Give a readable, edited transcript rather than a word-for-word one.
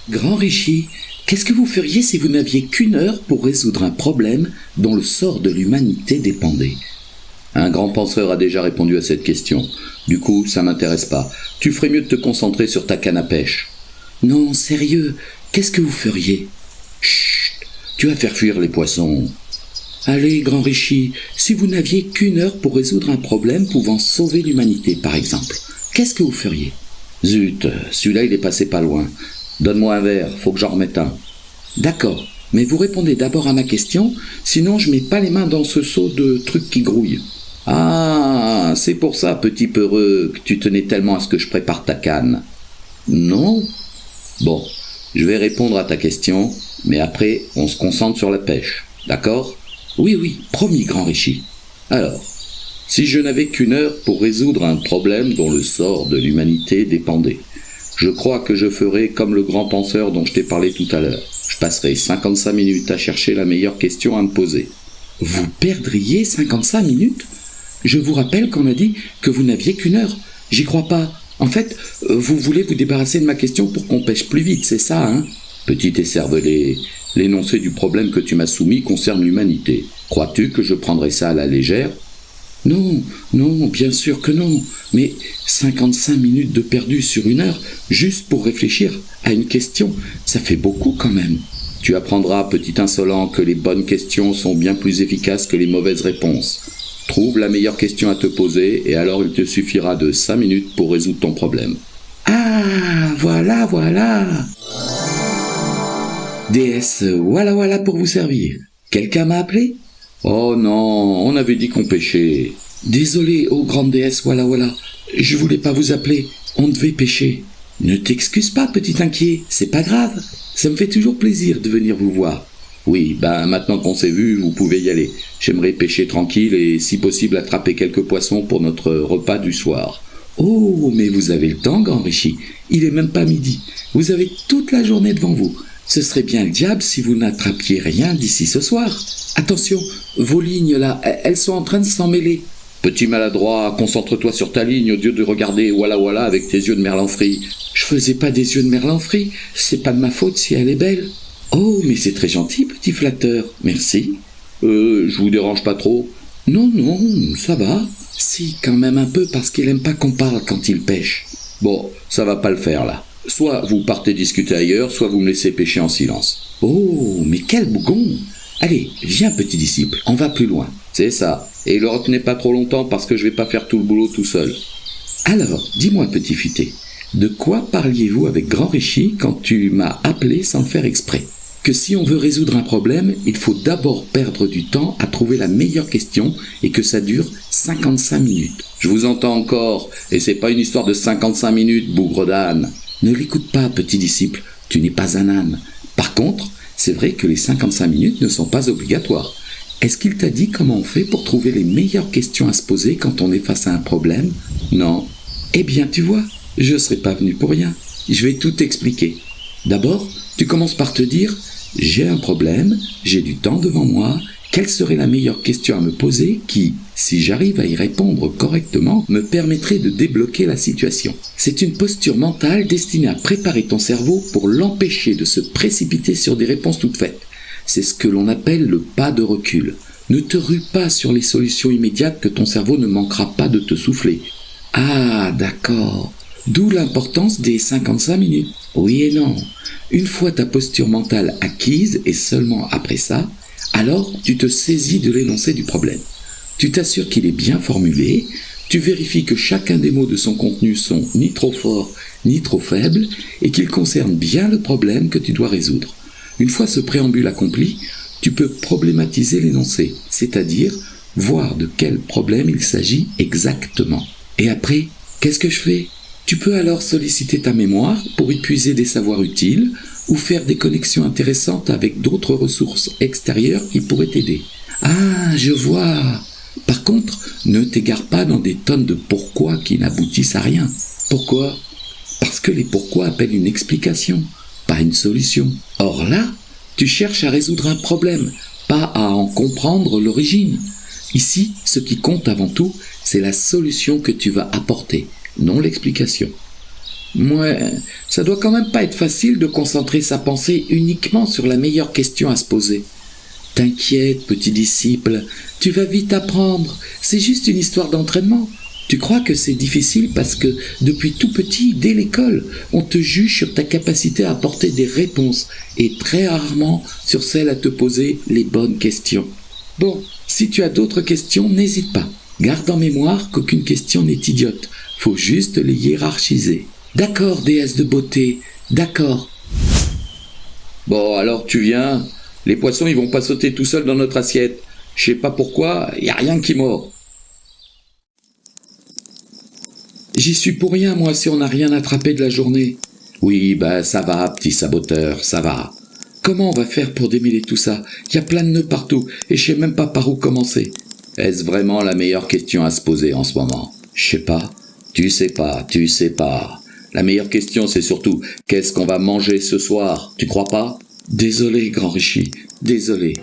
Grand Rishi, qu'est-ce que vous feriez si vous n'aviez qu'une heure pour résoudre un problème dont le sort de l'humanité dépendait? Un grand penseur a déjà répondu à cette question. Du coup, ça m'intéresse pas. Tu ferais mieux de te concentrer sur ta canne à pêche. Non, sérieux, qu'est-ce que vous feriez? Chut, tu vas faire fuir les poissons. Allez, Grand Rishi, si vous n'aviez qu'une heure pour résoudre un problème pouvant sauver l'humanité, par exemple, qu'est-ce que vous feriez? Zut, celui-là il est passé pas loin. Donne-moi un verre, faut que j'en remette un. D'accord, mais vous répondez d'abord à ma question, sinon je mets pas les mains dans ce seau de trucs qui grouillent. Ah, c'est pour ça, petit peureux, que tu tenais tellement à ce que je prépare ta canne. Non? Bon, je vais répondre à ta question, mais après, on se concentre sur la pêche, d'accord? Oui, promis, Grand Rishi. Alors, si je n'avais qu'une heure pour résoudre un problème dont le sort de l'humanité dépendait, je crois que je ferai comme le grand penseur dont je t'ai parlé tout à l'heure. Je passerai 55 minutes à chercher la meilleure question à me poser. Vous perdriez 55 minutes? Je vous rappelle qu'on a dit que vous n'aviez qu'une heure. J'y crois pas. En fait, vous voulez vous débarrasser de ma question pour qu'on pêche plus vite, c'est ça, hein? Petit écervelé, l'énoncé du problème que tu m'as soumis concerne l'humanité. Crois-tu que je prendrai ça à la légère? Non, bien sûr que non. Mais 55 minutes de perdu sur une heure, juste pour réfléchir à une question, ça fait beaucoup quand même. Tu apprendras, petit insolent, que les bonnes questions sont bien plus efficaces que les mauvaises réponses. Trouve la meilleure question à te poser et alors il te suffira de 5 minutes pour résoudre ton problème. Ah, voilà. Déesse, voilà pour vous servir. Quelqu'un m'a appelé? Oh non, on avait dit qu'on pêchait. Désolé, ô grande déesse, voilà. Je voulais pas vous appeler, on devait pêcher. Ne t'excuse pas, petit inquiet, c'est pas grave. Ça me fait toujours plaisir de venir vous voir. Oui, maintenant qu'on s'est vu, vous pouvez y aller. J'aimerais pêcher tranquille et, si possible, attraper quelques poissons pour notre repas du soir. Oh, mais vous avez le temps, Grand Rishi. Il est même pas midi. Vous avez toute la journée devant vous. Ce serait bien le diable si vous n'attrapiez rien d'ici ce soir. Attention, vos lignes là, elles sont en train de s'en mêler. Petit maladroit, concentre-toi sur ta ligne au lieu de regarder voilà avec tes yeux de merlan-frit. Je faisais pas des yeux de merlan-frit, c'est pas de ma faute si elle est belle. Oh, mais c'est très gentil, petit flatteur, merci. Je vous dérange pas trop? Non, ça va. Si, quand même un peu, parce qu'il aime pas qu'on parle quand il pêche. Bon, ça va pas le faire là. Soit vous partez discuter ailleurs, soit vous me laissez pêcher en silence. Oh, mais quel bougon! Allez, viens petit disciple, on va plus loin. C'est ça, et le retenez pas trop longtemps parce que je vais pas faire tout le boulot tout seul. Alors, dis-moi petit futé, de quoi parliez-vous avec Grand Rishi quand tu m'as appelé sans le faire exprès? Que si on veut résoudre un problème, il faut d'abord perdre du temps à trouver la meilleure question et que ça dure 55 minutes. Je vous entends encore, et c'est pas une histoire de 55 minutes, bougre d'âne. Ne l'écoute pas, petit disciple, tu n'es pas un âne. Par contre, c'est vrai que les 55 minutes ne sont pas obligatoires. Est-ce qu'il t'a dit comment on fait pour trouver les meilleures questions à se poser quand on est face à un problème? Non. Eh bien, tu vois, je ne serais pas venu pour rien. Je vais tout t'expliquer. D'abord, tu commences par te dire « J'ai un problème, j'ai du temps devant moi, quelle serait la meilleure question à me poser qui, si j'arrive à y répondre correctement, me permettrait de débloquer la situation ?» C'est une posture mentale destinée à préparer ton cerveau pour l'empêcher de se précipiter sur des réponses toutes faites. C'est ce que l'on appelle le pas de recul. Ne te rue pas sur les solutions immédiates que ton cerveau ne manquera pas de te souffler. Ah, d'accord. D'où l'importance des 55 minutes. Oui et non. Une fois ta posture mentale acquise, et seulement après ça, alors tu te saisis de l'énoncé du problème. Tu t'assures qu'il est bien formulé, tu vérifies que chacun des mots de son contenu sont ni trop forts ni trop faibles, et qu'ils concernent bien le problème que tu dois résoudre. Une fois ce préambule accompli, tu peux problématiser l'énoncé, c'est-à-dire voir de quel problème il s'agit exactement. Et après, qu'est-ce que je fais ? Tu peux alors solliciter ta mémoire pour y puiser des savoirs utiles ou faire des connexions intéressantes avec d'autres ressources extérieures qui pourraient t'aider. Ah, je vois. Par contre, ne t'égare pas dans des tonnes de pourquoi qui n'aboutissent à rien. Pourquoi ? Parce que les pourquoi appellent une explication, pas une solution. Or là, tu cherches à résoudre un problème, pas à en comprendre l'origine. Ici, ce qui compte avant tout, c'est la solution que tu vas apporter, non l'explication. Ouais, ça doit quand même pas être facile de concentrer sa pensée uniquement sur la meilleure question à se poser. T'inquiète, petit disciple, tu vas vite apprendre, c'est juste une histoire d'entraînement. Tu crois que c'est difficile parce que, depuis tout petit, dès l'école, on te juge sur ta capacité à apporter des réponses et très rarement sur celle à te poser les bonnes questions. Bon, si tu as d'autres questions, n'hésite pas. Garde en mémoire qu'aucune question n'est idiote, faut juste les hiérarchiser. D'accord, déesse de beauté, d'accord. Bon, alors tu viens. Les poissons, ils vont pas sauter tout seuls dans notre assiette. Je sais pas pourquoi, y a rien qui mord. J'y suis pour rien, moi, si on n'a rien attrapé de la journée. Oui, ça va, petit saboteur, ça va. Comment on va faire pour démêler tout ça? Y a plein de nœuds partout, et je sais même pas par où commencer. Est-ce vraiment la meilleure question à se poser en ce moment? Je sais pas. Tu sais pas. La meilleure question, c'est surtout, qu'est-ce qu'on va manger ce soir? Tu crois pas? Désolé, grand Rishi, désolé.